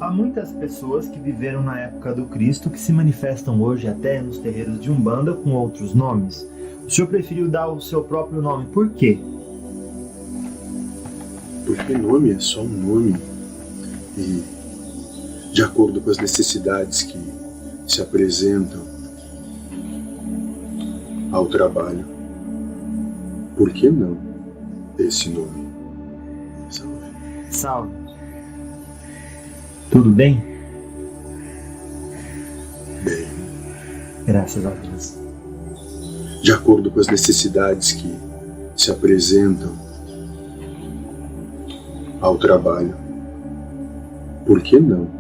Há muitas pessoas que viveram na época do Cristo que se manifestam hoje até nos terreiros de Umbanda com outros nomes. O senhor preferiu dar o seu próprio nome, por quê? Porque nome é só um nome e, de acordo com as necessidades que se apresentam ao trabalho, por que não esse nome? Salve. Salve. Tudo bem? Bem. Graças a Deus. De acordo com as necessidades que se apresentam ao trabalho, por que não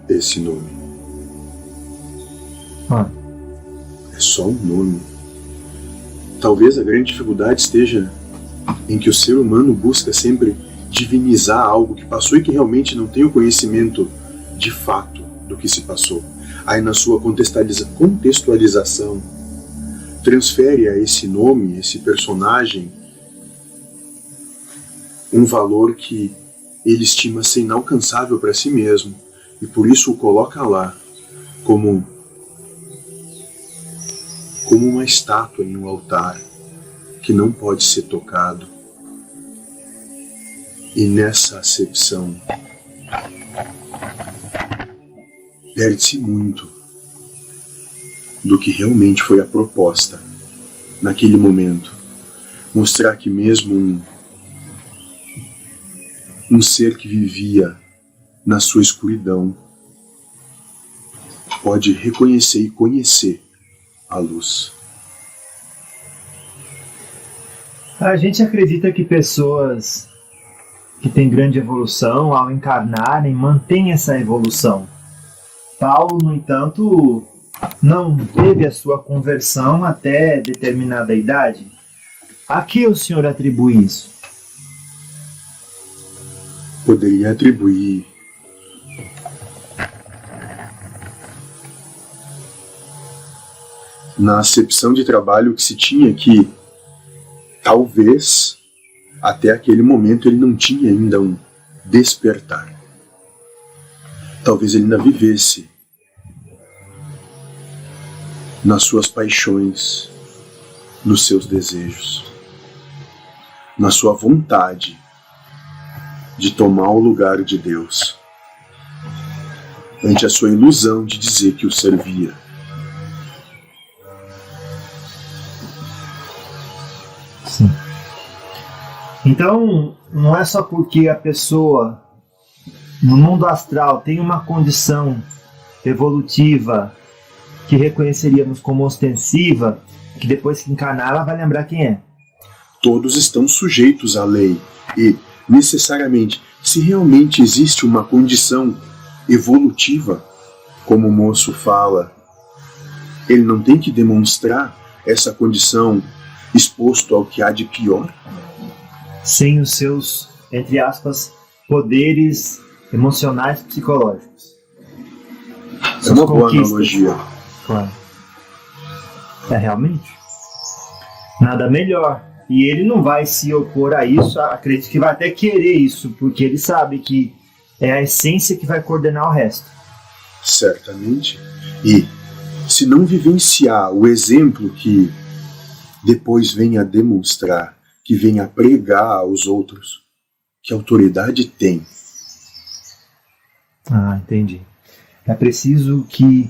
esse nome? É só um nome. Talvez a grande dificuldade esteja em que o ser humano busca sempre divinizar algo que passou e que realmente não tem o conhecimento de fato do que se passou. Aí na sua contextualização transfere a esse nome, esse personagem, um valor que ele estima ser inalcançável para si mesmo e por isso o coloca lá como uma estátua em um altar que não pode ser tocado. E nessa acepção perde-se muito do que realmente foi a proposta naquele momento. Mostrar que mesmo um ser que vivia na sua escuridão pode reconhecer e conhecer a luz. A gente acredita que pessoas que têm grande evolução, ao encarnarem, mantêm essa evolução. Paulo, no entanto, não teve a sua conversão até determinada idade. A que o senhor atribui isso? Poderia atribuir na acepção de trabalho que se tinha que talvez até aquele momento ele não tinha ainda um despertar. Talvez ele ainda vivesse nas suas paixões, nos seus desejos, na sua vontade de tomar o lugar de Deus, ante a sua ilusão de dizer que o servia. Sim. Então, não é só porque a pessoa no mundo astral tem uma condição evolutiva que reconheceríamos como ostensiva, que depois que encarnar ela vai lembrar quem é. Todos estão sujeitos à lei e, necessariamente, se realmente existe uma condição evolutiva, como o moço fala, ele não tem que demonstrar essa condição exposto ao que há de pior? Sem os seus, entre aspas, poderes emocionais e psicológicos. É uma boa analogia. Claro. É realmente. Nada melhor. E ele não vai se opor a isso, acredito que vai até querer isso, porque ele sabe que é a essência que vai coordenar o resto. Certamente. E se não vivenciar o exemplo que depois venha a demonstrar, que venha a pregar aos outros, que autoridade tem? Entendi. É preciso que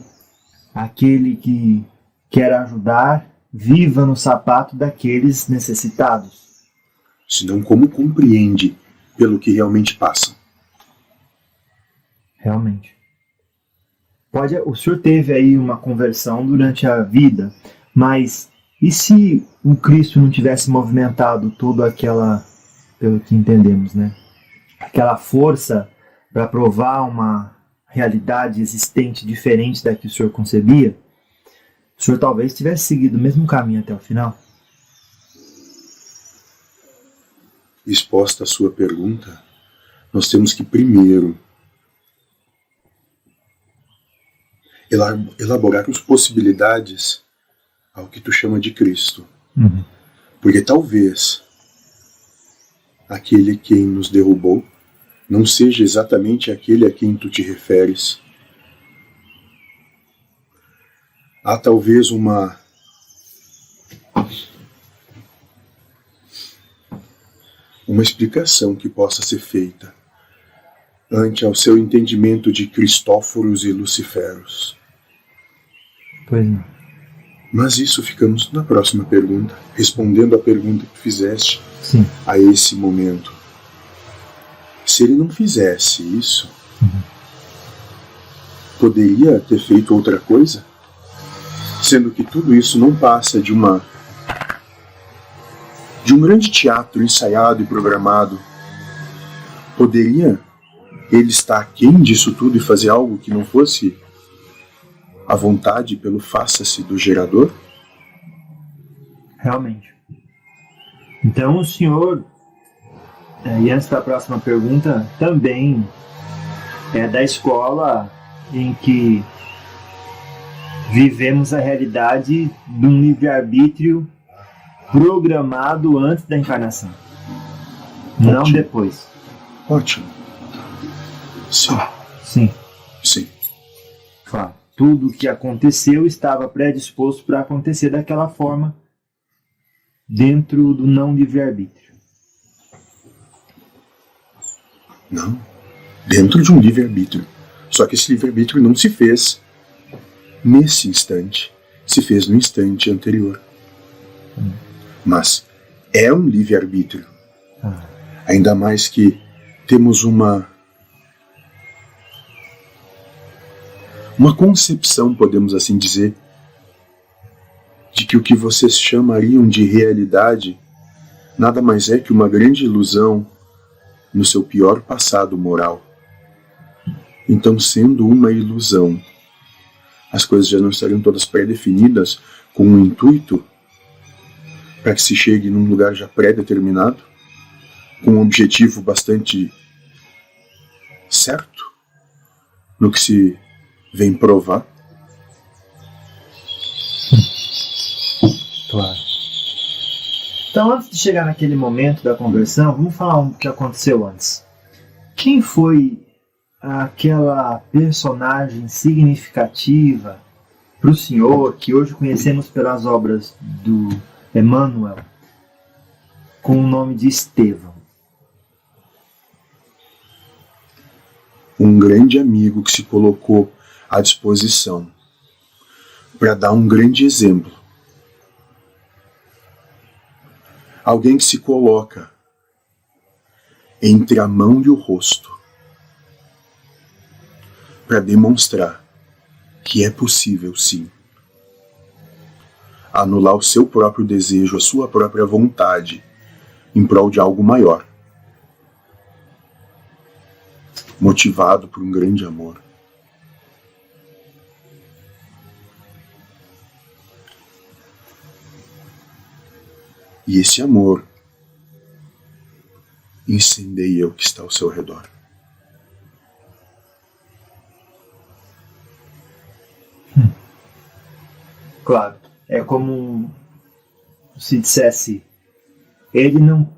aquele que quer ajudar viva no sapato daqueles necessitados. Senão, como compreende pelo que realmente passa? Realmente. O senhor teve aí uma conversão durante a vida, mas e se o Cristo não tivesse movimentado toda aquela, pelo que entendemos, né? Aquela força para provar uma realidade existente diferente da que o senhor concebia, o senhor talvez tivesse seguido o mesmo caminho até o final? Resposta à sua pergunta, nós temos que primeiro elaborar as possibilidades ao que tu chama de Cristo. Uhum. Porque talvez aquele quem nos derrubou não seja exatamente aquele a quem tu te referes. Há talvez uma explicação que possa ser feita ante ao seu entendimento de Cristóforos e Luciferos. Pois não. Mas isso ficamos na próxima pergunta, respondendo à pergunta que fizeste. Sim. A esse momento. Se ele não fizesse isso, poderia ter feito outra coisa? Sendo que tudo isso não passa de um grande teatro ensaiado e programado. Poderia ele estar aquém disso tudo e fazer algo que não fosse a vontade pelo faça-se do gerador? Realmente. Então o senhor, e antes da próxima pergunta, também é da escola em que vivemos a realidade de um livre-arbítrio programado antes da encarnação. Ótimo. Não depois. Ótimo. Sim. Sim. Sim. Claro. Tudo o que aconteceu estava predisposto para acontecer daquela forma dentro do não livre-arbítrio. Não. Dentro de um livre-arbítrio. Só que esse livre-arbítrio não se fez nesse instante. Se fez no instante anterior. Mas é um livre-arbítrio. Ainda mais que temos uma concepção, podemos assim dizer, de que o que vocês chamariam de realidade nada mais é que uma grande ilusão no seu pior passado moral. Então, sendo uma ilusão, as coisas já não estariam todas pré-definidas com um intuito para que se chegue num lugar já pré-determinado, com um objetivo bastante certo no que se vem provar? Claro. Então, antes de chegar naquele momento da conversão, vamos falar o que aconteceu antes. Quem foi aquela personagem significativa para o senhor, que hoje conhecemos pelas obras do Emmanuel, com o nome de Estevão? Um grande amigo que se colocou à disposição para dar um grande exemplo. Alguém que se coloca entre a mão e o rosto para demonstrar que é possível, sim, anular o seu próprio desejo, a sua própria vontade em prol de algo maior, motivado por um grande amor. E esse amor incendeia o que está ao seu redor. Claro, é como se dissesse, ele não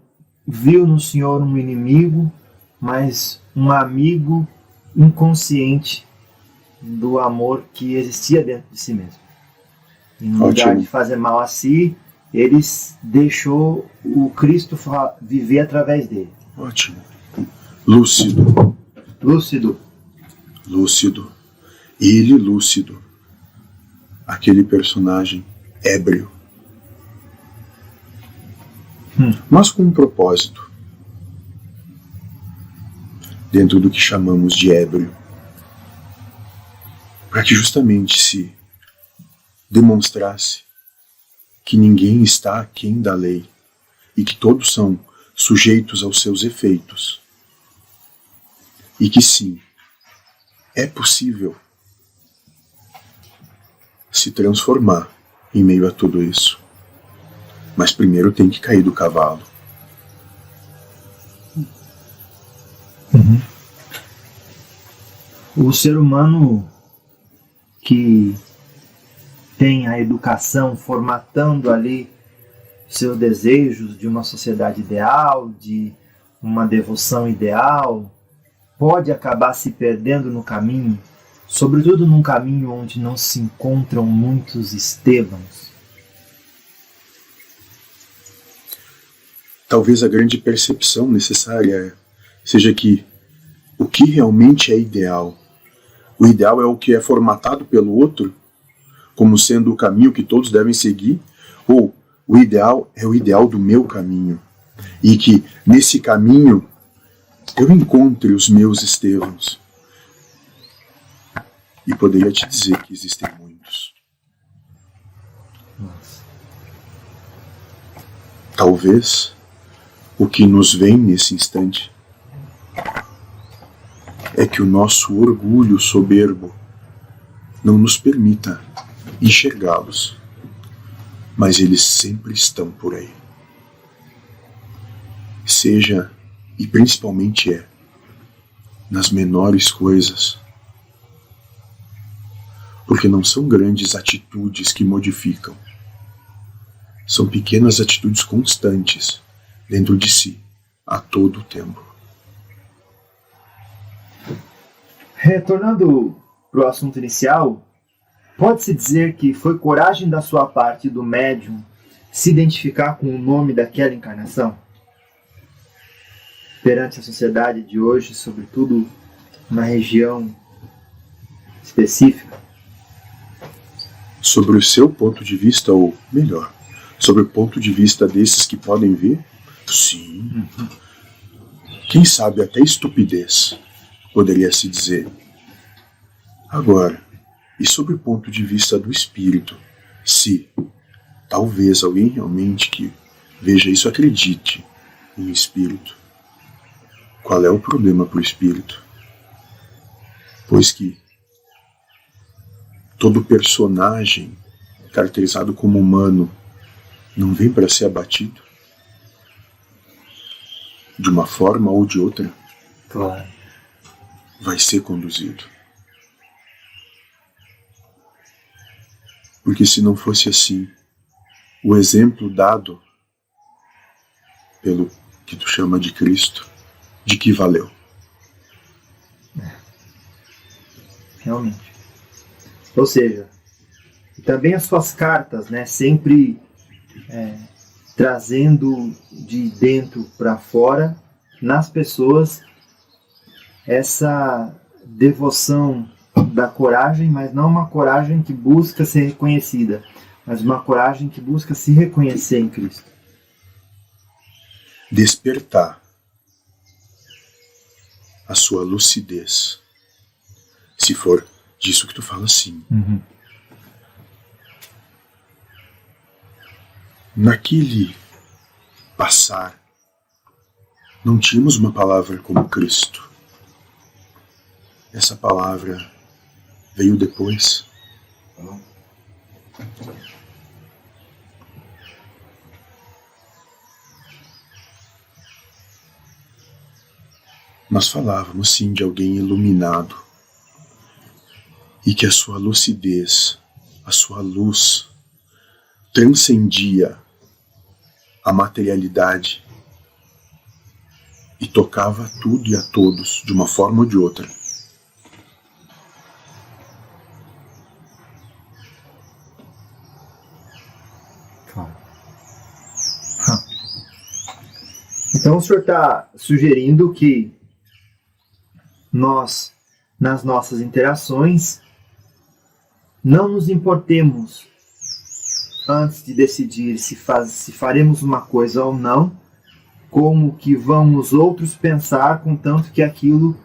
viu no senhor um inimigo, mas um amigo inconsciente do amor que existia dentro de si mesmo. E no lugar de fazer mal a si, ele deixou o Cristo viver através dele. Ótimo. Lúcido. Lúcido. Lúcido. Ele lúcido. Aquele personagem ébrio. Mas com um propósito. Dentro do que chamamos de ébrio. Para que justamente se demonstrasse que ninguém está aquém da lei e que todos são sujeitos aos seus efeitos. E que sim, é possível se transformar em meio a tudo isso. Mas primeiro tem que cair do cavalo. O ser humano que tem a educação formatando ali seus desejos de uma sociedade ideal, de uma devoção ideal, pode acabar se perdendo no caminho, sobretudo num caminho onde não se encontram muitos Estevãos. Talvez a grande percepção necessária seja que o que realmente é ideal, o ideal é o que é formatado pelo outro, como sendo o caminho que todos devem seguir, ou o ideal é o ideal do meu caminho, e que nesse caminho eu encontre os meus Estevãos. E poderia te dizer que existem muitos. Talvez o que nos vem nesse instante é que o nosso orgulho soberbo não nos permita enxergá-los, mas eles sempre estão por aí. Seja, e principalmente nas menores coisas, porque não são grandes atitudes que modificam, são pequenas atitudes constantes dentro de si, a todo o tempo. Retornando para o assunto inicial, pode-se dizer que foi coragem da sua parte do médium se identificar com o nome daquela encarnação? Perante a sociedade de hoje, sobretudo na região específica? Sobre o seu ponto de vista, ou melhor, sobre o ponto de vista desses que podem ver, sim. Quem sabe até estupidez, poderia se dizer. Agora, e sobre o ponto de vista do espírito, se talvez alguém realmente que veja isso acredite em espírito, qual é o problema para o espírito? Pois que todo personagem caracterizado como humano não vem para ser abatido? De uma forma ou de outra? Claro. Vai ser conduzido. Porque se não fosse assim, o exemplo dado pelo que tu chama de Cristo, de que valeu? Realmente. Ou seja, também as suas cartas, né, sempre trazendo de dentro para fora, nas pessoas, essa devoção da coragem, mas não uma coragem que busca ser reconhecida, mas uma coragem que busca se reconhecer em Cristo. Despertar a sua lucidez, se for disso que tu fala, sim. Naquele passar, não tínhamos uma palavra como Cristo. Essa palavra veio depois. Nós falávamos sim de alguém iluminado e que a sua lucidez, a sua luz transcendia a materialidade e tocava tudo e a todos de uma forma ou de outra. Claro. Então o senhor está sugerindo que nós, nas nossas interações, não nos importemos antes de decidir se faremos uma coisa ou não, como que vão os outros pensar, contanto que aquilo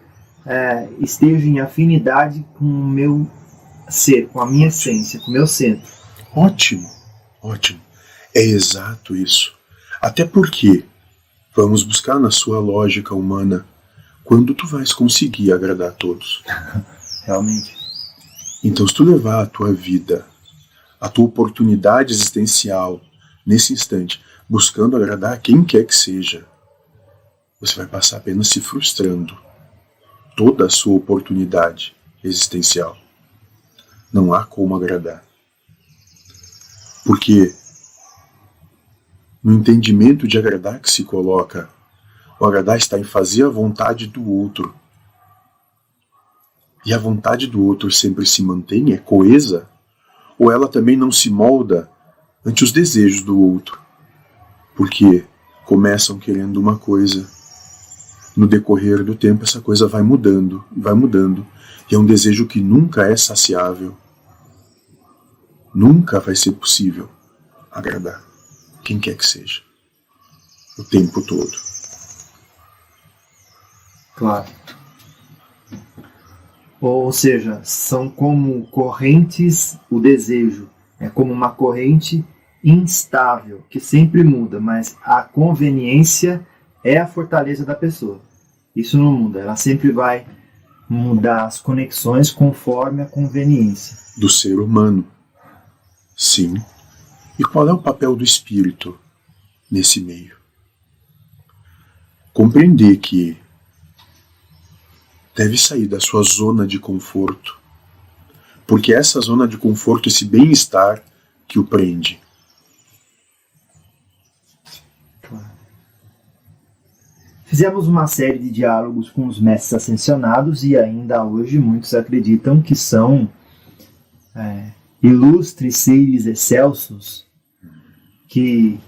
esteja em afinidade com o meu ser, com a minha essência, com o meu centro. Ótimo, ótimo. É exato isso. Até porque, vamos buscar na sua lógica humana, quando tu vais conseguir agradar a todos. Realmente. Então, se tu levar a tua vida, a tua oportunidade existencial, nesse instante, buscando agradar a quem quer que seja, você vai passar apenas se frustrando toda a sua oportunidade existencial. Não há como agradar. Porque no entendimento de agradar que se coloca, o agradar está em fazer a vontade do outro. E a vontade do outro sempre se mantém, é coesa, ou ela também não se molda ante os desejos do outro? Porque começam querendo uma coisa, no decorrer do tempo essa coisa vai mudando, e é um desejo que nunca é saciável. Nunca vai ser possível agradar quem quer que seja, o tempo todo. Claro. Ou seja, são como correntes, o desejo é como uma corrente instável, que sempre muda, mas a conveniência é a fortaleza da pessoa. Isso não muda, ela sempre vai mudar as conexões conforme a conveniência. Do ser humano. Sim. E qual é o papel do espírito nesse meio? Compreender que deve sair da sua zona de conforto, porque é essa zona de conforto, esse bem-estar que o prende. Fizemos uma série de diálogos com os mestres ascensionados e ainda hoje muitos acreditam que são ilustres seres excelsos que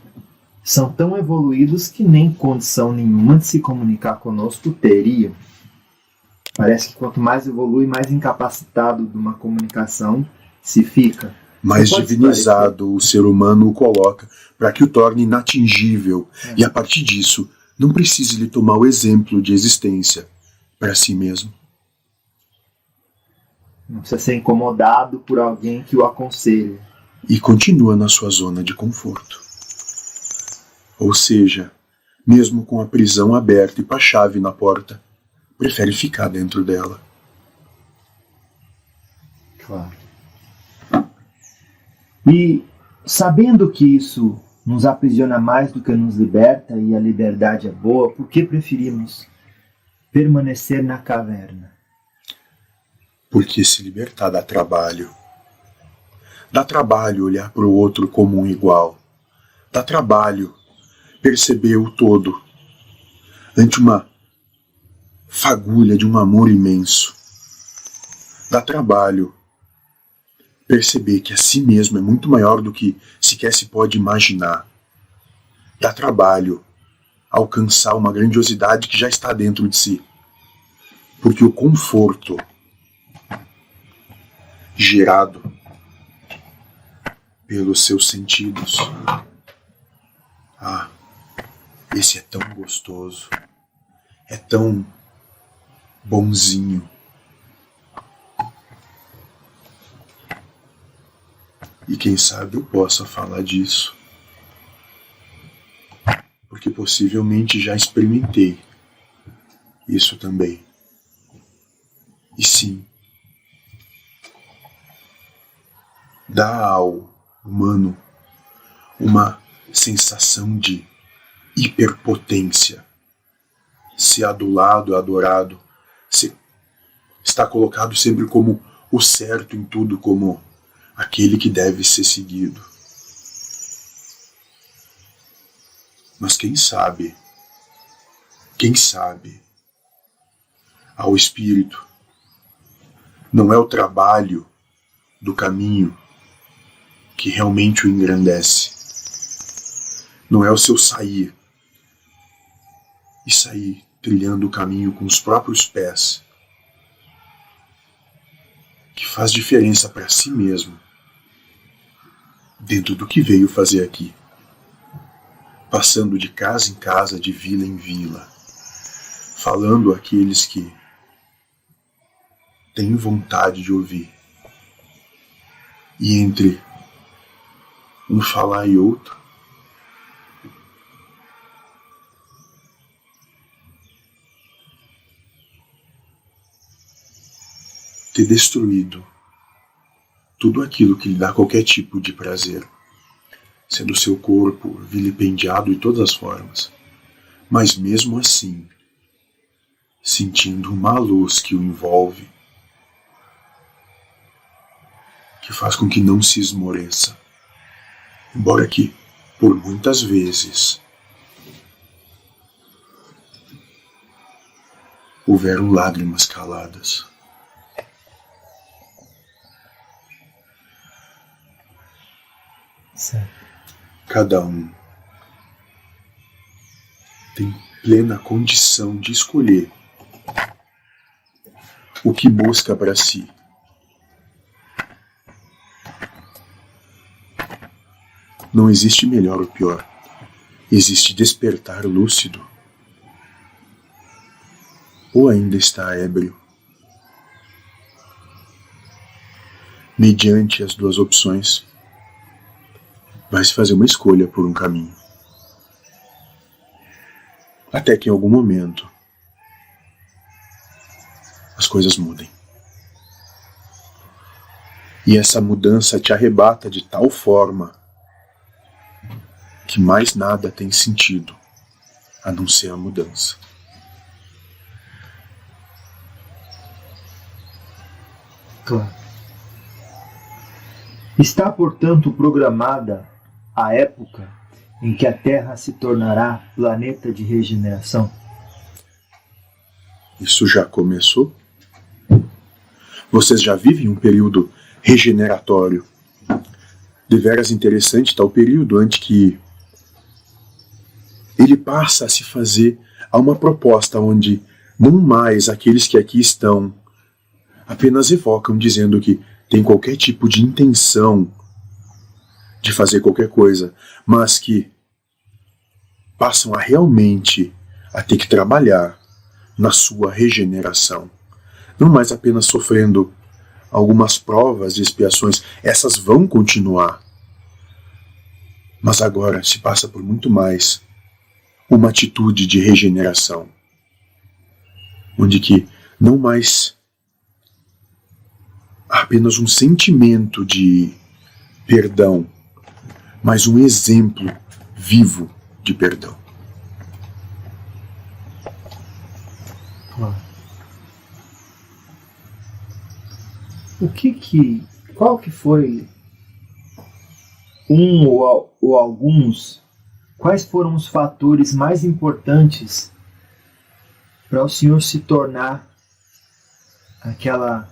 são tão evoluídos que nem condição nenhuma de se comunicar conosco teriam. Parece que quanto mais evolui, mais incapacitado de uma comunicação se fica. Mais divinizado o ser humano o coloca para que o torne inatingível. E a partir disso, não precise lhe tomar o exemplo de existência para si mesmo. Não precisa ser incomodado por alguém que o aconselhe. E continua na sua zona de conforto. Ou seja, mesmo com a prisão aberta e com a chave na porta, prefere ficar dentro dela. Claro. E sabendo que isso nos aprisiona mais do que nos liberta e a liberdade é boa, por que preferimos permanecer na caverna? Porque se libertar dá trabalho. Dá trabalho olhar para o outro como um igual. Dá trabalho perceber o todo ante uma fagulha de um amor imenso. Dá trabalho perceber que a si mesmo é muito maior do que sequer se pode imaginar. Dá trabalho alcançar uma grandiosidade que já está dentro de si. Porque o conforto gerado pelos seus sentidos, esse é tão gostoso, é tão bonzinho. E quem sabe eu possa falar disso, porque possivelmente já experimentei isso também. E sim, dá ao humano uma sensação de hiperpotência. Ser adulado, adorado, está colocado sempre como o certo em tudo, como aquele que deve ser seguido. Mas quem sabe, ao espírito, não é o trabalho do caminho que realmente o engrandece, Não é o seu sair. E sair trilhando o caminho com os próprios pés que faz diferença para si mesmo dentro do que veio fazer aqui. Passando de casa em casa, de vila em vila, falando àqueles que têm vontade de ouvir. E entre um falar e outro, ter destruído tudo aquilo que lhe dá qualquer tipo de prazer, sendo seu corpo vilipendiado de todas as formas, mas mesmo assim, sentindo uma luz que o envolve, que faz com que não se esmoreça, embora que, por muitas vezes, houveram lágrimas caladas. Certo. Cada um tem plena condição de escolher o que busca para si. Não existe melhor ou pior. Existe despertar lúcido. Ou ainda está ébrio. Mediante as duas opções, vai se fazer uma escolha por um caminho. Até que em algum momento as coisas mudem. E essa mudança te arrebata de tal forma que mais nada tem sentido a não ser a mudança. Claro. Está, portanto, programada a época em que a Terra se tornará planeta de regeneração? Isso já começou? Vocês já vivem um período regeneratório. Deveras interessante tal período antes que ele passa a se fazer a uma proposta onde não mais aqueles que aqui estão apenas evocam dizendo que tem qualquer tipo de intenção de fazer qualquer coisa, mas que passam a realmente a ter que trabalhar na sua regeneração. Não mais apenas sofrendo algumas provas e expiações, essas vão continuar. Mas agora se passa por muito mais uma atitude de regeneração, onde que não mais apenas um sentimento de perdão, mas um exemplo vivo de perdão. Qual que foi ou alguns, quais foram os fatores mais importantes para o senhor se tornar aquela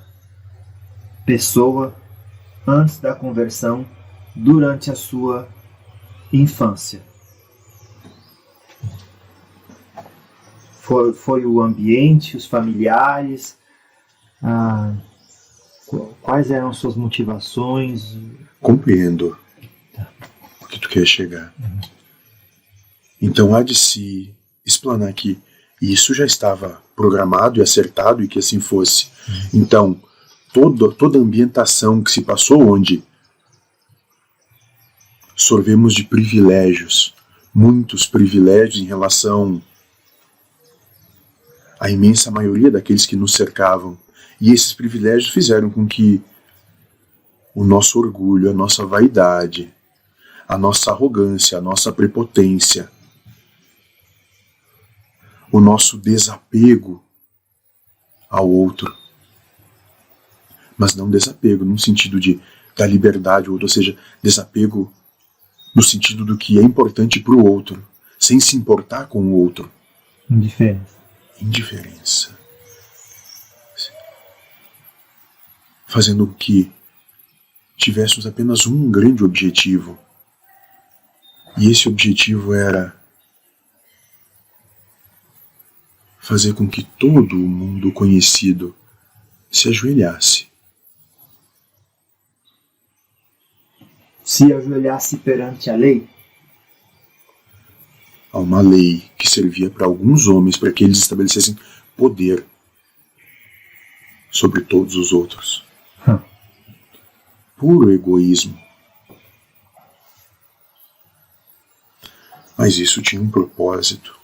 pessoa antes da conversão, durante a sua infância? Foi o ambiente, os familiares? Quais eram suas motivações? Compreendo o que tu quer chegar. Então há de se explanar que isso já estava programado e acertado e que assim fosse. Então, toda a ambientação que se passou, onde sorvemos de privilégios, muitos privilégios em relação à imensa maioria daqueles que nos cercavam, e esses privilégios fizeram com que o nosso orgulho, a nossa vaidade, a nossa arrogância, a nossa prepotência, o nosso desapego ao outro, mas não desapego no sentido da liberdade, ou seja, desapego no sentido do que é importante para o outro, sem se importar com o outro. Indiferença. Fazendo com que tivéssemos apenas um grande objetivo. E esse objetivo era fazer com que todo o mundo conhecido se ajoelhasse. Se ajoelhasse perante a lei? A uma lei que servia para alguns homens, para que eles estabelecessem poder sobre todos os outros. Puro egoísmo. Mas isso tinha um propósito.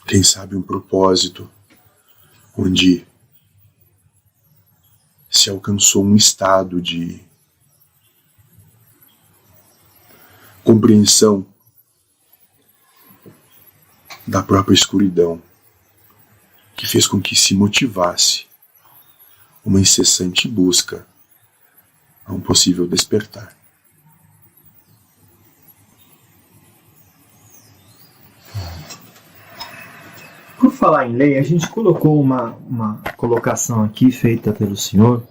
Quem sabe um propósito onde se alcançou um estado de compreensão da própria escuridão, que fez com que se motivasse uma incessante busca a um possível despertar. Por falar em lei, a gente colocou uma colocação aqui feita pelo Senhor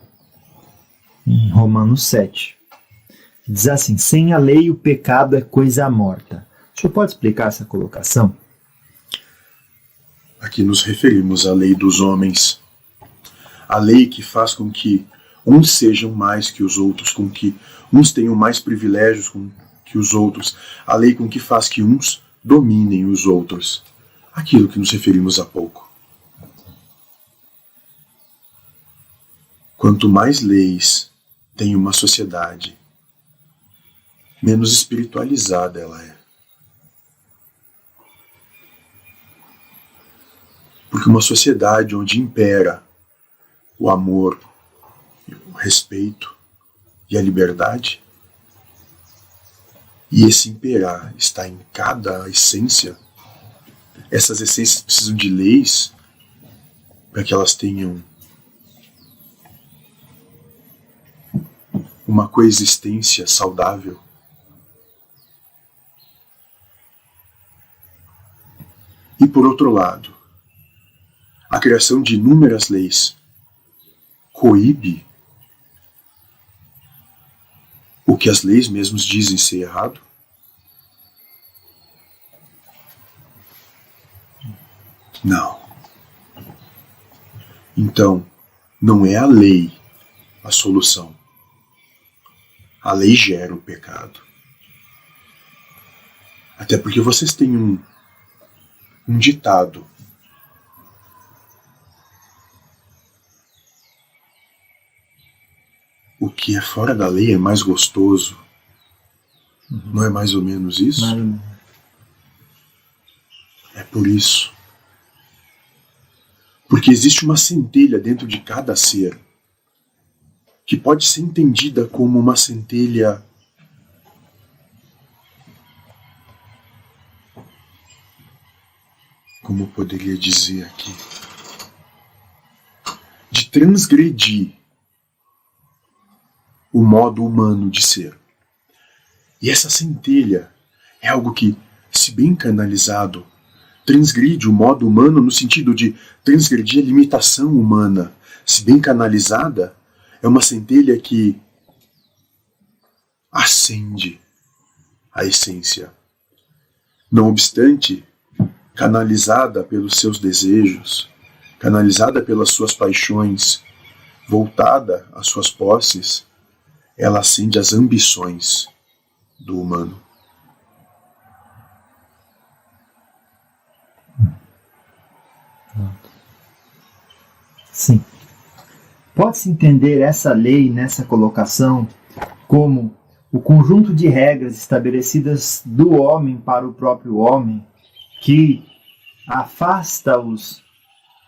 em Romanos 7. Diz assim: sem a lei o pecado é coisa morta. O senhor pode explicar essa colocação? Aqui nos referimos à lei dos homens. A lei que faz com que uns sejam mais que os outros, com que uns tenham mais privilégios que os outros. A lei com que faz que uns dominem os outros. Aquilo que nos referimos há pouco. Quanto mais leis tem uma sociedade, menos espiritualizada ela é. Porque uma sociedade onde impera o amor, o respeito e a liberdade, e esse imperar está em cada essência, essas essências precisam de leis para que elas tenham uma coexistência saudável. E por outro lado, a criação de inúmeras leis coíbe o que as leis mesmas dizem ser errado? Não. Então, não é a lei a solução. A lei gera o pecado. Até porque vocês têm um ditado. O que é fora da lei é mais gostoso. Não é mais ou menos isso? É por isso. Porque existe uma centelha dentro de cada ser que pode ser entendida como uma centelha como eu poderia dizer aqui, de transgredir o modo humano de ser. E essa centelha é algo que, se bem canalizado, transgride o modo humano no sentido de transgredir a limitação humana. Se bem canalizada, é uma centelha que acende a essência. Não obstante, canalizada pelos seus desejos, canalizada pelas suas paixões, voltada às suas posses, ela acende as ambições do humano. Sim. Pode-se entender essa lei nessa colocação como o conjunto de regras estabelecidas do homem para o próprio homem que afasta-os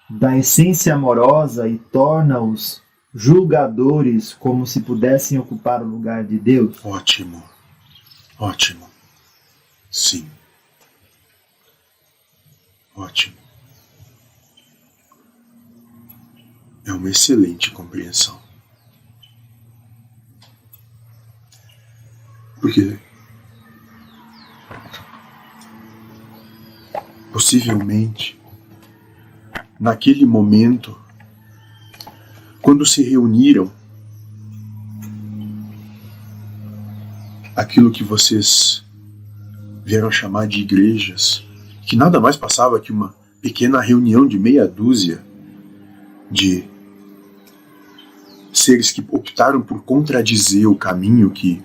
da essência amorosa e torna-os julgadores como se pudessem ocupar o lugar de Deus? Ótimo. Ótimo. Sim. Ótimo. É uma excelente compreensão. Porque possivelmente naquele momento, quando se reuniram aquilo que vocês vieram chamar de igrejas, que nada mais passava que uma pequena reunião de meia dúzia de seres que optaram por contradizer o caminho que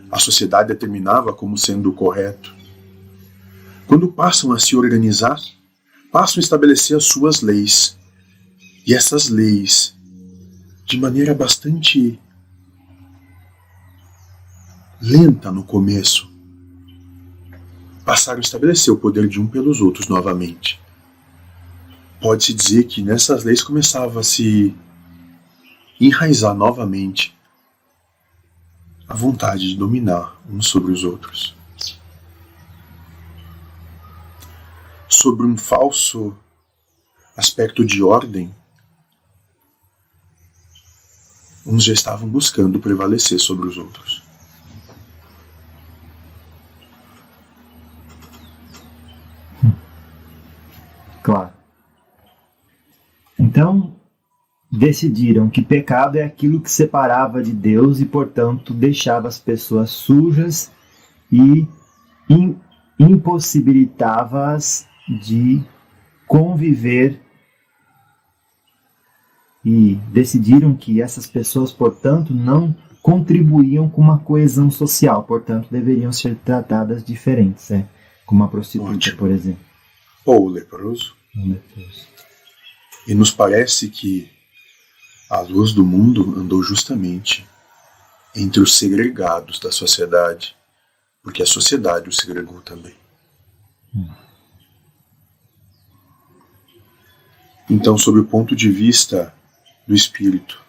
a sociedade determinava como sendo o correto. Quando passam a se organizar, passam a estabelecer as suas leis. E essas leis, de maneira bastante lenta no começo, passaram a estabelecer o poder de um pelos outros novamente. Pode-se dizer que nessas leis começava a se enraizar novamente a vontade de dominar uns sobre os outros. Sobre um falso aspecto de ordem, uns já estavam buscando prevalecer sobre os outros. Claro. Então, decidiram que pecado é aquilo que separava de Deus e, portanto, deixava as pessoas sujas e impossibilitava-as de conviver, e decidiram que essas pessoas, portanto, não contribuíam com uma coesão social, portanto, deveriam ser tratadas diferentes, como uma prostituta, Ótimo. por exemplo. Ou o leproso. E nos parece que a luz do mundo andou justamente entre os segregados da sociedade, porque a sociedade os segregou também. Então, sob o ponto de vista do espírito,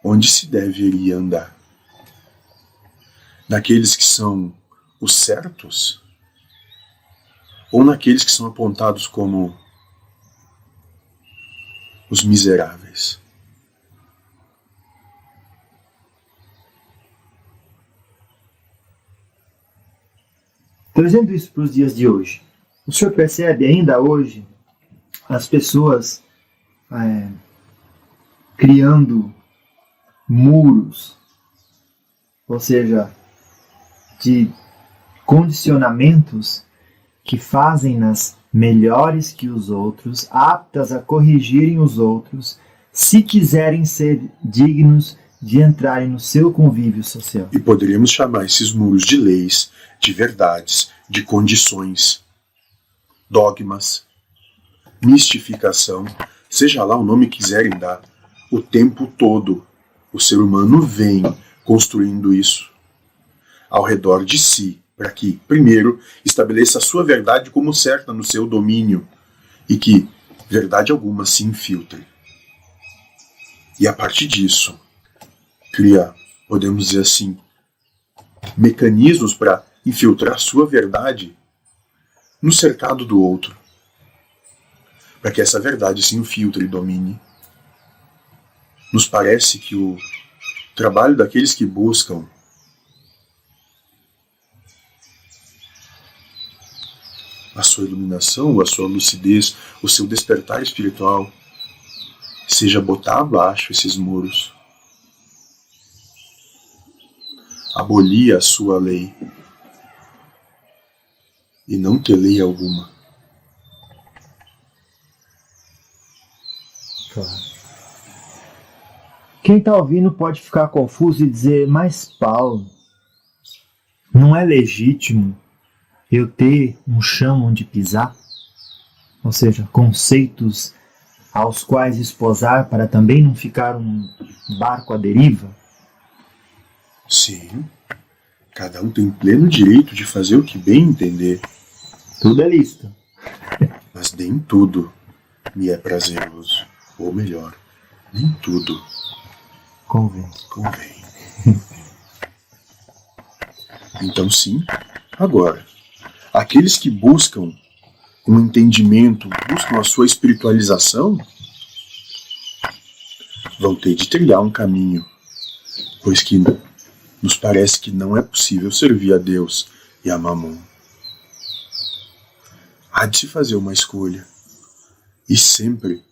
onde se deveria andar? Naqueles que são os certos? Ou naqueles que são apontados como os miseráveis? Trazendo isso para os dias de hoje, o senhor percebe ainda hoje as pessoas criando muros, ou seja, de condicionamentos que fazem-nas melhores que os outros, aptas a corrigirem os outros, se quiserem ser dignos de entrarem no seu convívio social. E poderíamos chamar esses muros de leis, de verdades, de condições, dogmas, mistificação, seja lá o nome que quiserem dar. O tempo todo o ser humano vem construindo isso ao redor de si, para que, primeiro, estabeleça a sua verdade como certa no seu domínio e que verdade alguma se infiltre. E a partir disso, cria, podemos dizer assim, mecanismos para infiltrar sua verdade no cercado do outro, para que essa verdade se infiltre e domine. Nos parece que o trabalho daqueles que buscam a sua iluminação, a sua lucidez, o seu despertar espiritual, seja botar abaixo esses muros, abolir a sua lei e não ter lei alguma. Claro. Quem está ouvindo pode ficar confuso e dizer, mas Paulo, não é legítimo eu ter um chão onde pisar? Ou seja, conceitos aos quais esposar para também não ficar um barco à deriva? Sim, cada um tem pleno direito de fazer o que bem entender. Tudo é lícito. Mas nem tudo me é prazeroso. Ou melhor, nem tudo Convém. Então sim, agora, aqueles que buscam um entendimento, buscam a sua espiritualização, vão ter de trilhar um caminho, pois que nos parece que não é possível servir a Deus e a Mamon. Há de se fazer uma escolha, e sempre,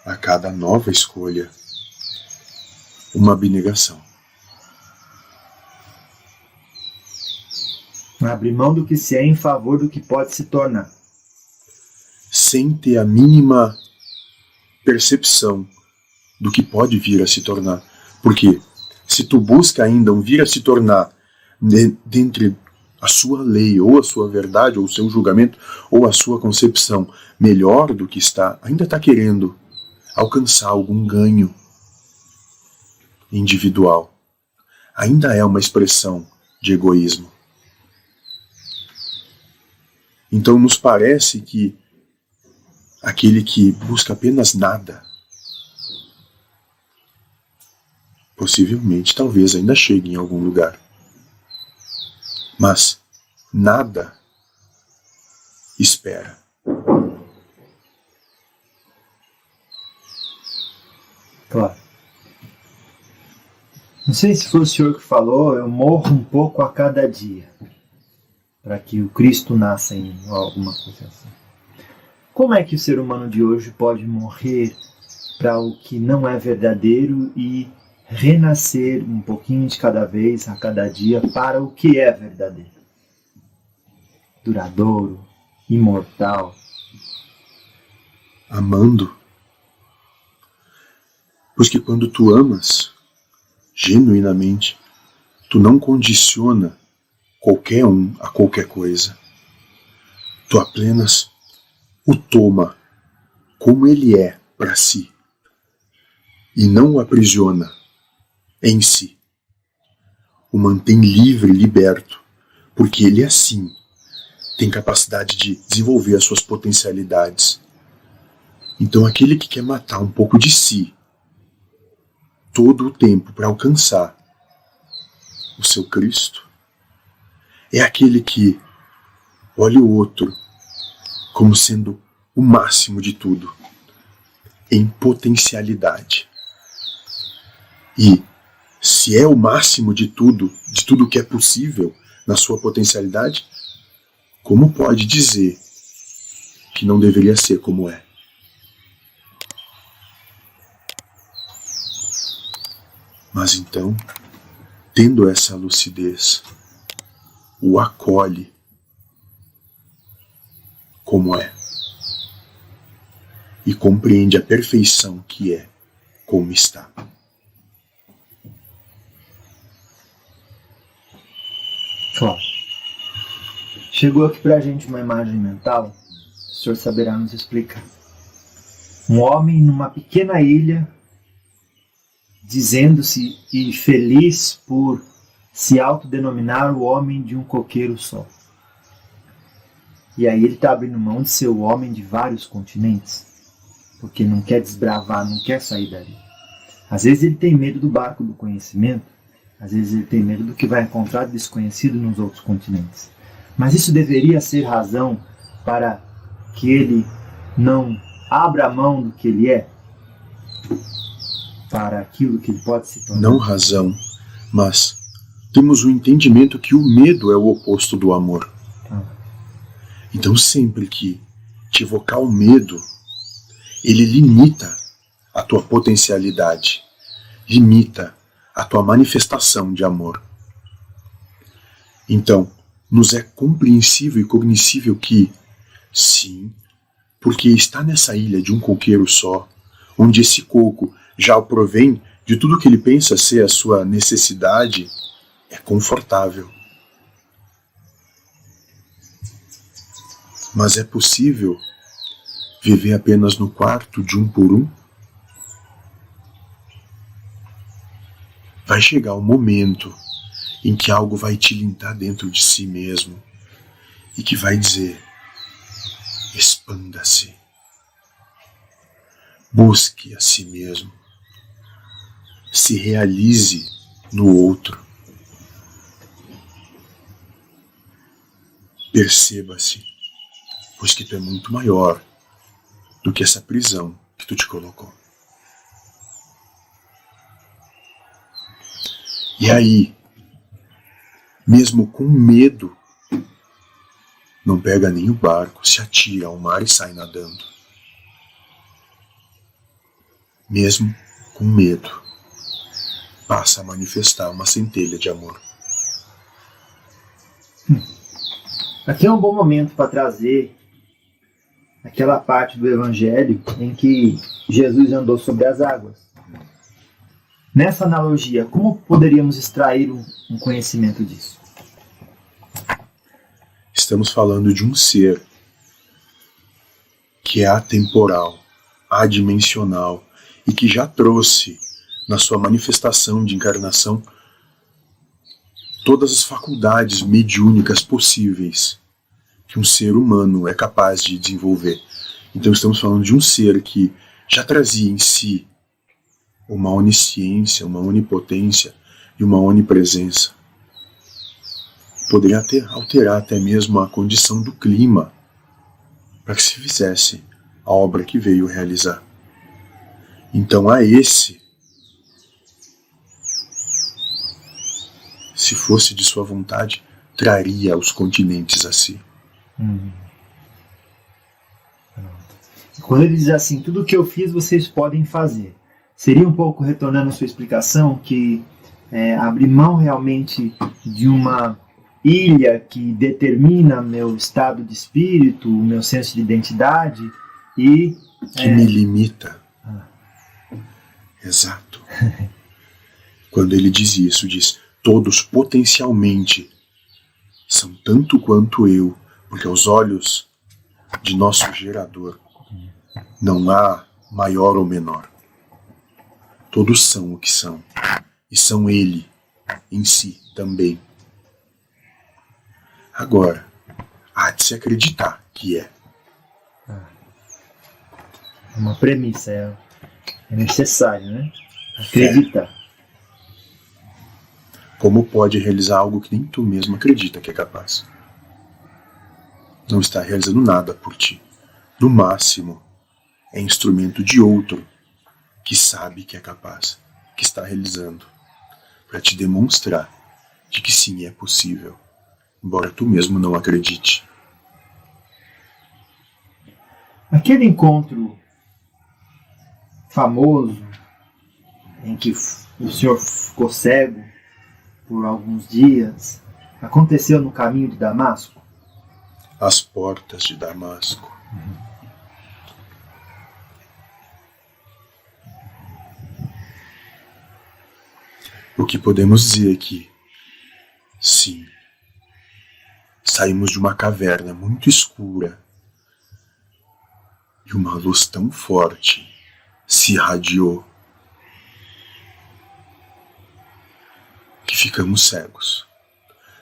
a cada nova escolha, uma abnegação. Abrir mão do que se é em favor do que pode se tornar. Sem ter a mínima percepção do que pode vir a se tornar. Porque se tu busca ainda um vir a se tornar dentre a sua lei, ou a sua verdade, ou o seu julgamento, ou a sua concepção melhor do que está, ainda está querendo alcançar algum ganho individual. Ainda é uma expressão de egoísmo. Então nos parece que aquele que busca apenas nada, possivelmente, talvez ainda chegue em algum lugar. Mas nada espera. Claro. Não sei se foi o senhor que falou, eu morro um pouco a cada dia, para que o Cristo nasça em mim, ou alguma coisa assim. Como é que o ser humano de hoje pode morrer para o que não é verdadeiro e renascer um pouquinho de cada vez, a cada dia, para o que é verdadeiro? Duradouro, imortal. Amando. Pois que quando tu amas, genuinamente, tu não condiciona qualquer um a qualquer coisa. Tu apenas o toma como ele é para si e não o aprisiona em si. O mantém livre, liberto, porque ele assim tem capacidade de desenvolver as suas potencialidades. Então aquele que quer matar um pouco de si todo o tempo para alcançar o seu Cristo é aquele que olha o outro como sendo o máximo de tudo, em potencialidade. E se é o máximo de tudo que é possível na sua potencialidade, como pode dizer que não deveria ser como é? Mas então, tendo essa lucidez, o acolhe como é e compreende a perfeição que é como está. Claro. Chegou aqui pra gente uma imagem mental, o senhor saberá nos explicar. Um homem numa pequena ilha, dizendo-se e feliz por se autodenominar o homem de um coqueiro só. E aí ele está abrindo mão de ser o homem de vários continentes, porque não quer desbravar, não quer sair dali. Às vezes ele tem medo do barco do conhecimento, às vezes ele tem medo do que vai encontrar desconhecido nos outros continentes. Mas isso deveria ser razão para que ele não abra mão do que ele é, para aquilo que ele pode se tornar. Não razão, mas temos o entendimento que o medo é o oposto do amor. Então sempre que te evocar o medo, ele limita a tua potencialidade, limita a tua manifestação de amor. Então, nos é compreensível e cognoscível que, sim, porque está nessa ilha de um coqueiro só, onde esse coco já o provém de tudo que ele pensa ser a sua necessidade, é confortável. Mas é possível viver apenas no quarto de um por um? Vai chegar um momento em que algo vai tilintar dentro de si mesmo e que vai dizer: expanda-se, busque a si mesmo, se realize no outro, perceba-se, pois que tu é muito maior do que essa prisão que tu te colocou. E aí, mesmo com medo, não pega nem o barco, se atira ao mar e sai nadando. Mesmo com medo, passa a manifestar uma centelha de amor. Aqui é um bom momento para trazer aquela parte do Evangelho em que Jesus andou sobre as águas. Nessa analogia, como poderíamos extrair um conhecimento disso? Estamos falando de um ser que é atemporal, adimensional e que já trouxe na sua manifestação de encarnação todas as faculdades mediúnicas possíveis que um ser humano é capaz de desenvolver. Então estamos falando de um ser que já trazia em si uma onisciência, uma onipotência e uma onipresença. Poderia alterar até mesmo a condição do clima para que se fizesse a obra que veio realizar. Então a esse, se fosse de sua vontade, traria os continentes a si. Quando ele diz assim, tudo o que eu fiz vocês podem fazer, seria um pouco, retornando a sua explicação, que abrir mão realmente de uma ilha que determina meu estado de espírito, o meu senso de identidade e... que me limita. Exato. Quando ele diz isso, diz, todos potencialmente são tanto quanto eu, porque aos olhos de nosso gerador não há maior ou menor. Todos são o que são, e são ele em si também. Agora, há de se acreditar que é. Uma premissa, é necessário, né? Acreditar. Como pode realizar algo que nem tu mesmo acredita que é capaz? Não está realizando nada por ti. No máximo, é instrumento de outro que sabe que é capaz, que está realizando, para te demonstrar de que sim, é possível, embora tu mesmo não acredite. Aquele encontro famoso em que o senhor ficou cego por alguns dias aconteceu no caminho de Damasco? As portas de Damasco. O que podemos dizer é que, sim, saímos de uma caverna muito escura e uma luz tão forte se irradiou que ficamos cegos.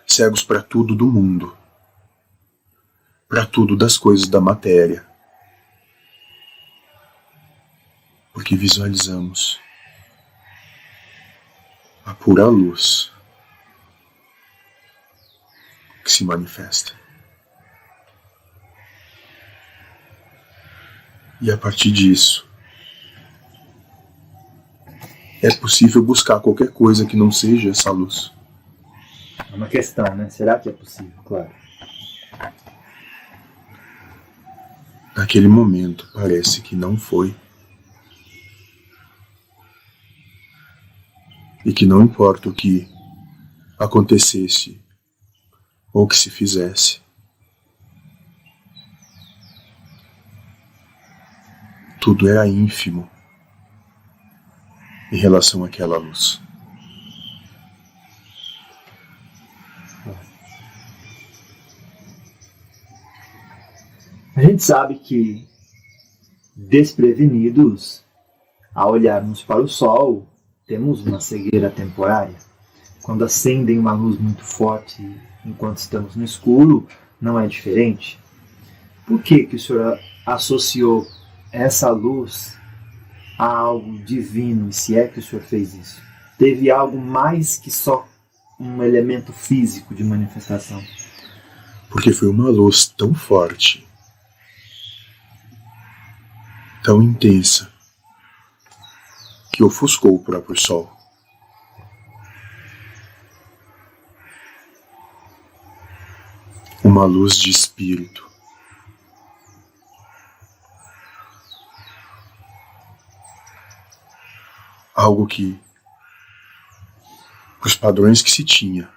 Cegos para tudo do mundo, para tudo das coisas da matéria, porque visualizamos a pura luz que se manifesta. E a partir disso, é possível buscar qualquer coisa que não seja essa luz. É uma questão, né? Será que é possível? Claro. Naquele momento, parece que não foi. E que não importa o que acontecesse ou o que se fizesse, tudo era ínfimo em relação àquela luz. A gente sabe que, desprevenidos, ao olharmos para o sol, temos uma cegueira temporária. Quando acendem uma luz muito forte enquanto estamos no escuro, não é diferente. Por que o senhor associou essa luz a algo divino, e se é que o senhor fez isso? Teve algo mais que só um elemento físico de manifestação? Porque foi uma luz tão forte, tão intensa, que ofuscou o próprio sol. Uma luz de espírito. Algo que, para os padrões que se tinha,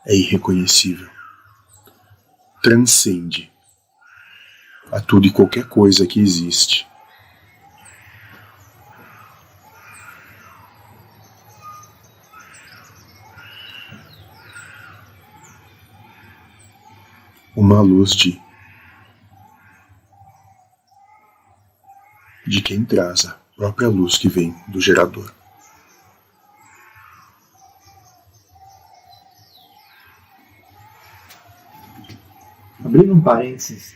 é irreconhecível. transcende a tudo e qualquer coisa que existe. Uma luz de quem traz a própria luz que vem do gerador. Abrindo um parênteses,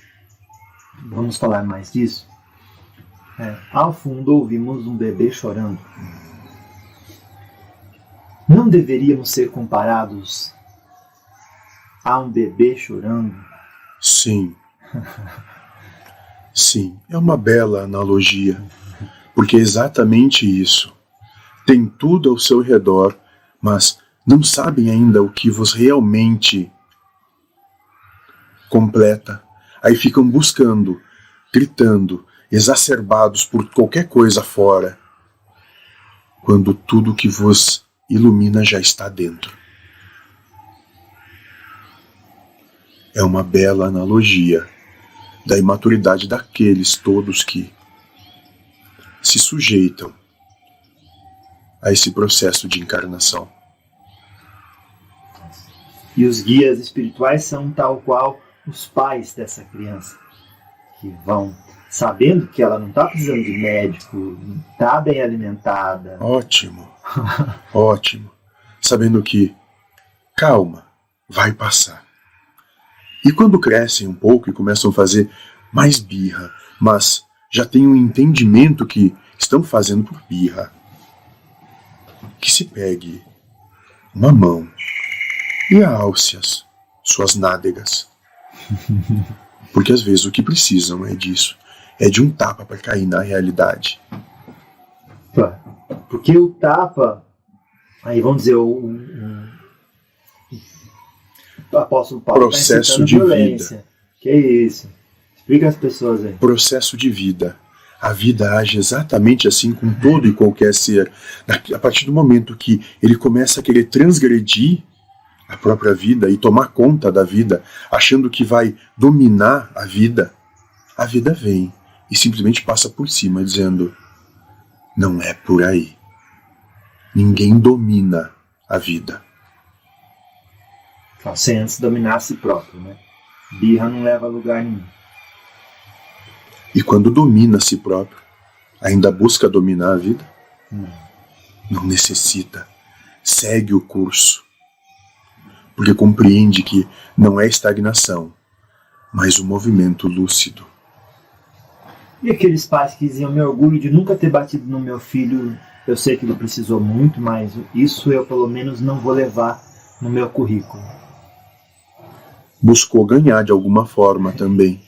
vamos falar mais disso. Ao fundo ouvimos um bebê chorando. Não deveríamos ser comparados a um bebê chorando? Sim. Sim, é uma bela analogia, porque é exatamente isso. Tem tudo ao seu redor, mas não sabem ainda o que vos realmente completa. Aí ficam buscando, gritando, exacerbados por qualquer coisa fora, quando tudo que vos ilumina já está dentro. É uma bela analogia da imaturidade daqueles todos que se sujeitam a esse processo de encarnação. E os guias espirituais são tal qual os pais dessa criança, que vão sabendo que ela não está precisando de médico, está bem alimentada. Ótimo, ótimo. Sabendo que, calma, vai passar. E quando crescem um pouco e começam a fazer mais birra, mas já têm um entendimento que estão fazendo por birra, que se pegue uma mão e alce suas nádegas. Porque às vezes o que precisam é disso. É de um tapa para cair na realidade. Porque o tapa, aí vamos dizer, o apóstolo Paulo processo de violência. Vida. Que isso? Explica às pessoas aí. Processo de vida. A vida age exatamente assim com todo e qualquer ser. A partir do momento que ele começa a querer transgredir a própria vida e tomar conta da vida, achando que vai dominar a vida vem e simplesmente passa por cima, dizendo: não é por aí. Ninguém domina a vida. Sem antes dominar a si próprio, né? Birra não leva a lugar nenhum. E quando domina a si próprio, ainda busca dominar a vida? Não necessita. Segue o curso. Porque compreende que não é estagnação, mas um movimento lúcido. E aqueles pais que diziam: me orgulho de nunca ter batido no meu filho, eu sei que ele precisou muito, mas isso eu pelo menos não vou levar no meu currículo. Buscou ganhar de alguma forma também.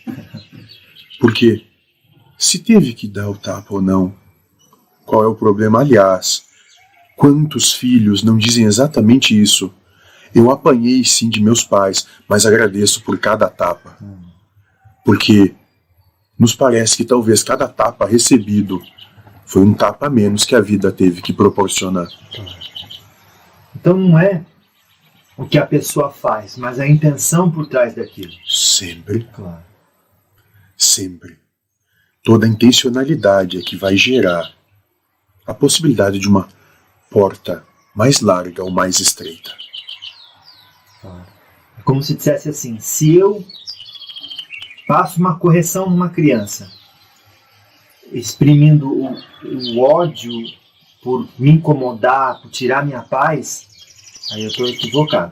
Porque se teve que dar o tapa ou não, qual é o problema? Aliás, quantos filhos não dizem exatamente isso? Eu apanhei sim de meus pais, mas agradeço por cada tapa. Porque nos parece que talvez cada tapa recebido foi um tapa a menos que a vida teve que proporcionar. Então não é o que a pessoa faz, mas a intenção por trás daquilo. Sempre. Claro. Sempre. Toda a intencionalidade é que vai gerar a possibilidade de uma porta mais larga ou mais estreita. É como se dissesse assim: se eu faço uma correção numa criança, exprimindo o ódio por me incomodar, por tirar minha paz, aí eu estou equivocado.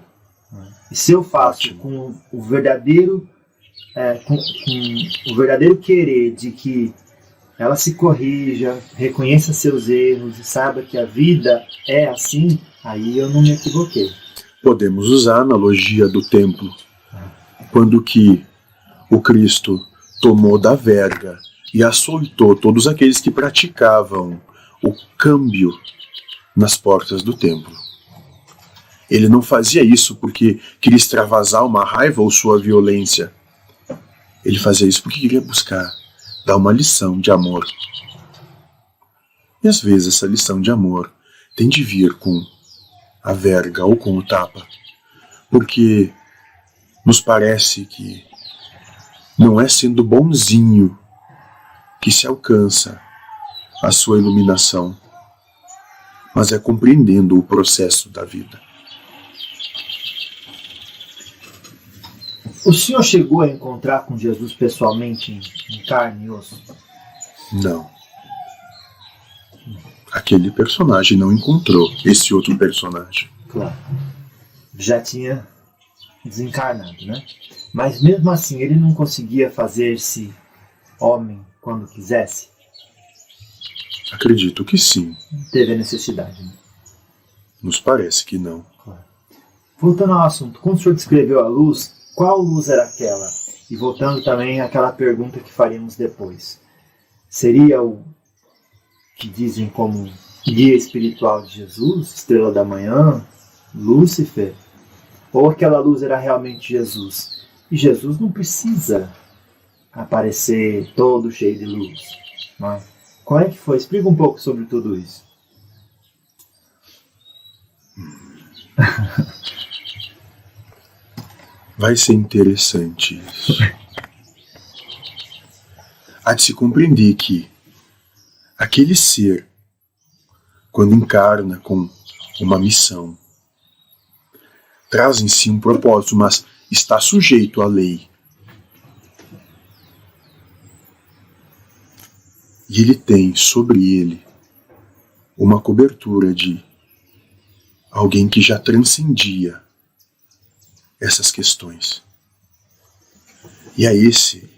E se eu faço com o verdadeiro com o verdadeiro querer de que ela se corrija, reconheça seus erros e saiba que a vida é assim, aí eu não me equivoquei. Podemos usar a analogia do templo, quando que o Cristo tomou da verga e açoitou todos aqueles que praticavam o câmbio nas portas do templo. Ele não fazia isso porque queria extravasar uma raiva ou sua violência. Ele fazia isso porque queria buscar dar uma lição de amor. E às vezes essa lição de amor tem de vir com a verga ou com o tapa, porque nos parece que Não é sendo bonzinho que se alcança a sua iluminação, mas é compreendendo o processo da vida. O senhor chegou a encontrar com Jesus pessoalmente em carne e osso? Não. Aquele personagem não encontrou esse outro personagem. Claro. Já tinha desencarnado, né? Mas mesmo assim ele não conseguia fazer-se homem quando quisesse? Acredito que sim. Teve a necessidade, né? Nos parece que não. Claro. Voltando ao assunto, quando o senhor descreveu a luz, qual luz era aquela? E voltando também àquela pergunta que faríamos depois. Seria o que dizem como guia espiritual de Jesus, estrela da manhã, Lúcifer? Ou aquela luz era realmente Jesus? E Jesus não precisa aparecer todo cheio de luz. Mas qual é que foi? Explica um pouco sobre tudo isso. Vai ser interessante isso. Há de se compreender que aquele ser, quando encarna com uma missão, traz em si um propósito, mas está sujeito à lei. E ele tem sobre ele uma cobertura de alguém que já transcendia essas questões. E a esse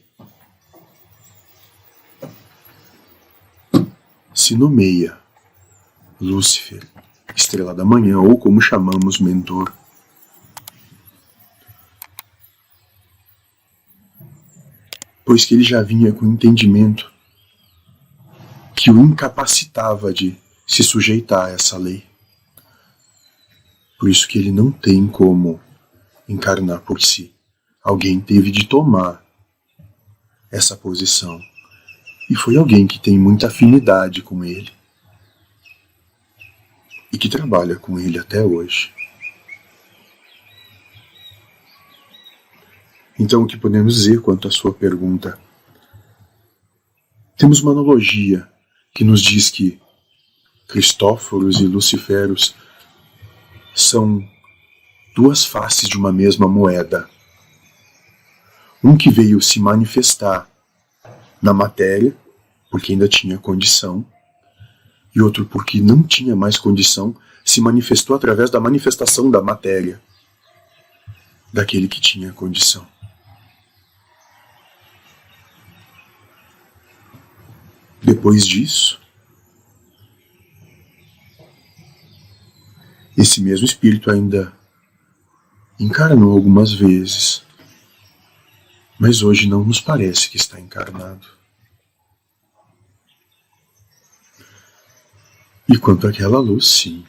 se nomeia Lúcifer, estrela da manhã, ou como chamamos, mentor. Pois que ele já vinha com o entendimento que o incapacitava de se sujeitar a essa lei. Por isso que ele não tem como encarnar por si. Alguém teve de tomar essa posição. E foi alguém que tem muita afinidade com ele. E que trabalha com ele até hoje. Então, o que podemos dizer quanto à sua pergunta? Temos uma analogia que nos diz que Cristóforos e Luciferos são duas faces de uma mesma moeda. Um que veio se manifestar na matéria, porque ainda tinha condição, e outro porque não tinha mais condição, se manifestou através da manifestação da matéria, daquele que tinha condição. Depois disso, esse mesmo espírito ainda encarnou algumas vezes, mas hoje não nos parece que está encarnado. E quanto àquela luz, sim,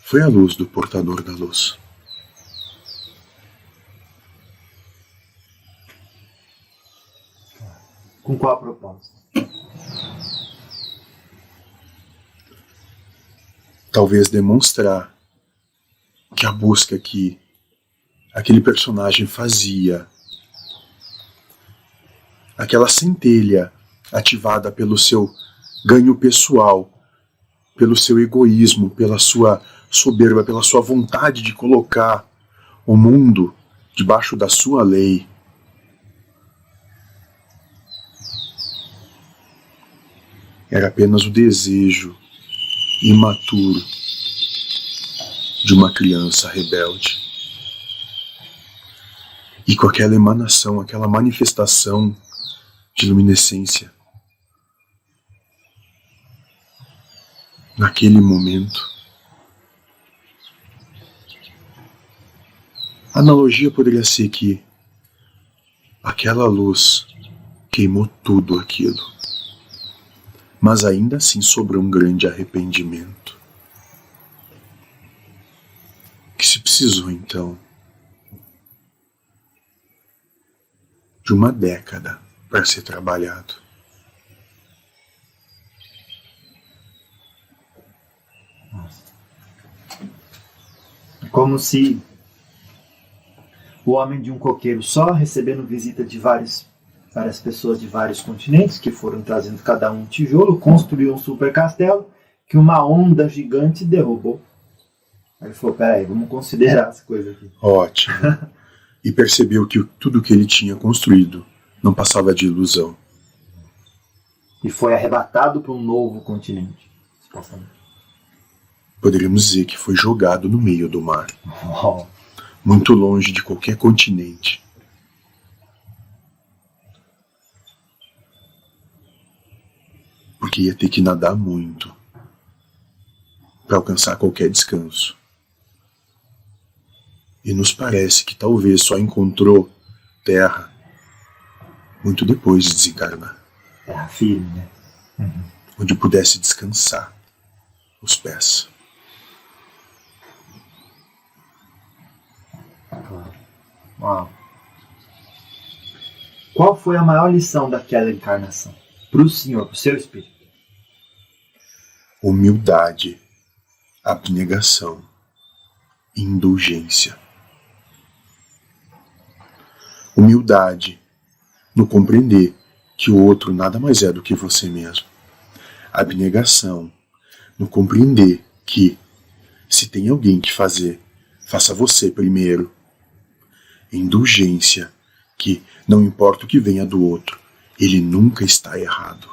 foi a luz do portador da luz. Com qual propósito? Talvez demonstrar que a busca que aquele personagem fazia, aquela centelha ativada pelo seu ganho pessoal, pelo seu egoísmo, pela sua soberba, pela sua vontade de colocar o mundo debaixo da sua lei, era apenas o desejo imaturo de uma criança rebelde. E com aquela emanação, aquela manifestação de luminescência, naquele momento, a analogia poderia ser que aquela luz queimou tudo aquilo. Mas ainda assim sobrou um grande arrependimento. Que se precisou, então, de uma década para ser trabalhado. Como se o homem de um coqueiro só, recebendo visita de várias pessoas de vários continentes, que foram trazendo cada um tijolo, construiu um super castelo que uma onda gigante derrubou. Aí ele falou, peraí, vamos considerar as coisas aqui. Ótimo. E percebeu que tudo que ele tinha construído não passava de ilusão. E foi arrebatado para um novo continente, supostamente. Poderíamos dizer que foi jogado no meio do mar. Oh. Muito longe de qualquer continente. Porque ia ter que nadar muito para alcançar qualquer descanso. E nos parece que talvez só encontrou terra muito depois de desencarnar. Terra firme, né? Uhum. Onde pudesse descansar os pés. Claro. Uau. Qual foi a maior lição daquela encarnação? Para o senhor, para o seu espírito? Humildade, abnegação, indulgência. Humildade no compreender que o outro nada mais é do que você mesmo. Abnegação no compreender que, se tem alguém que fazer, faça você primeiro. Indulgência, que não importa o que venha do outro, ele nunca está errado.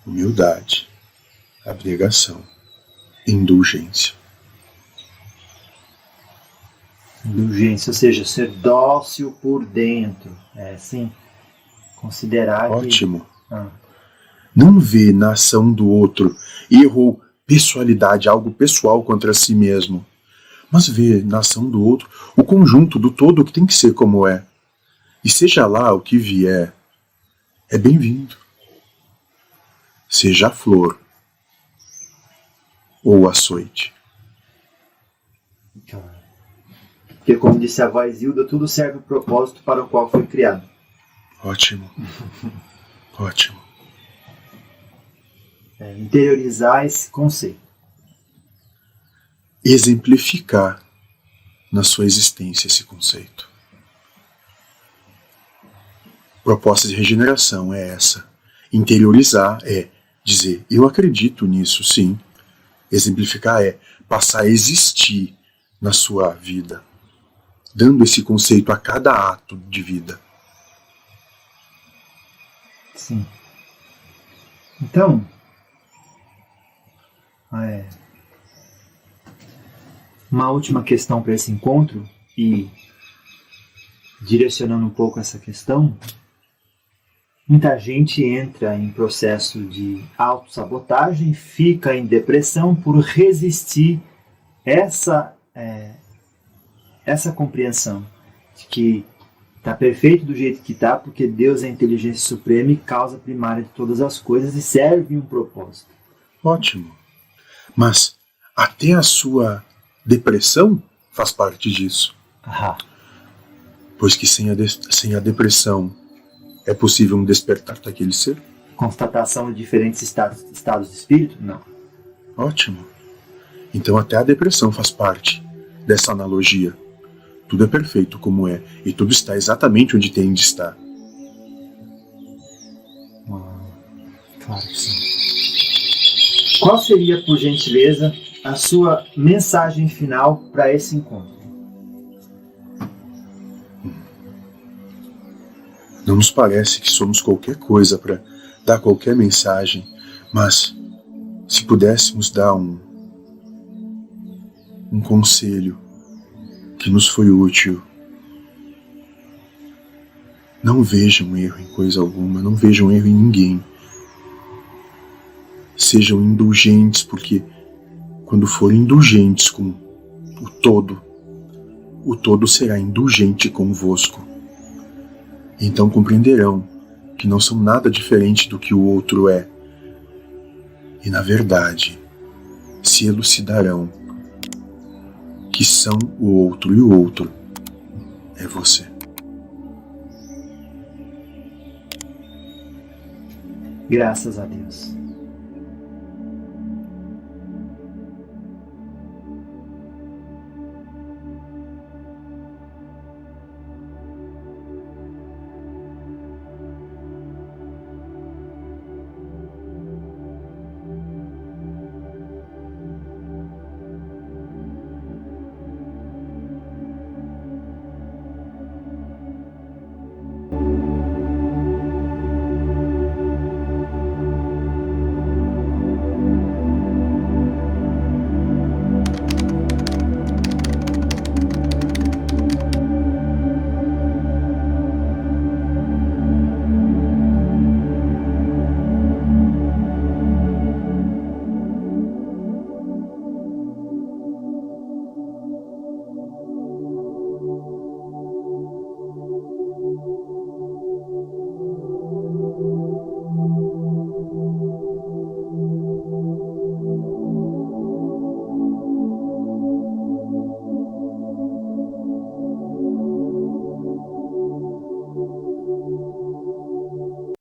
Humildade, abnegação, indulgência. Indulgência, ou seja, ser dócil por dentro. É assim, considerar Ótimo. que... Não vê na ação do outro erro ou pessoalidade, algo pessoal contra si mesmo, mas vê na ação do outro o conjunto do todo que tem que ser como é. E seja lá o que vier, é bem-vindo. Seja a flor ou açoite. Porque, como disse a avó Isilda, tudo serve o propósito para o qual foi criado. Ótimo. Ótimo. Interiorizar esse conceito. Exemplificar na sua existência esse conceito. Proposta de regeneração é essa. Interiorizar é dizer, eu acredito nisso, sim. Exemplificar é passar a existir na sua vida, dando esse conceito a cada ato de vida. Sim. Então, uma última questão para esse encontro, e direcionando um pouco essa questão, muita gente entra em processo de autossabotagem, fica em depressão por resistir essa compreensão de que está perfeito do jeito que está, porque Deus é a inteligência suprema e causa primária de todas as coisas e serve um propósito. Ótimo. Mas até a sua depressão faz parte disso. Aham. Pois que sem a depressão é possível um despertar daquele ser? Constatação de diferentes estados de espírito? Não. Ótimo. Então até a depressão faz parte dessa analogia. Tudo é perfeito como é, e tudo está exatamente onde tem de estar. Claro que sim. Qual seria, por gentileza, a sua mensagem final para esse encontro? Não nos parece que somos qualquer coisa para dar qualquer mensagem, mas se pudéssemos dar um conselho que nos foi útil, não vejam erro em coisa alguma, não vejam erro em ninguém. Sejam indulgentes, porque quando forem indulgentes com o todo será indulgente convosco. Então compreenderão que não são nada diferente do que o outro é. E na verdade, se elucidarão que são o outro e o outro é você. Graças a Deus.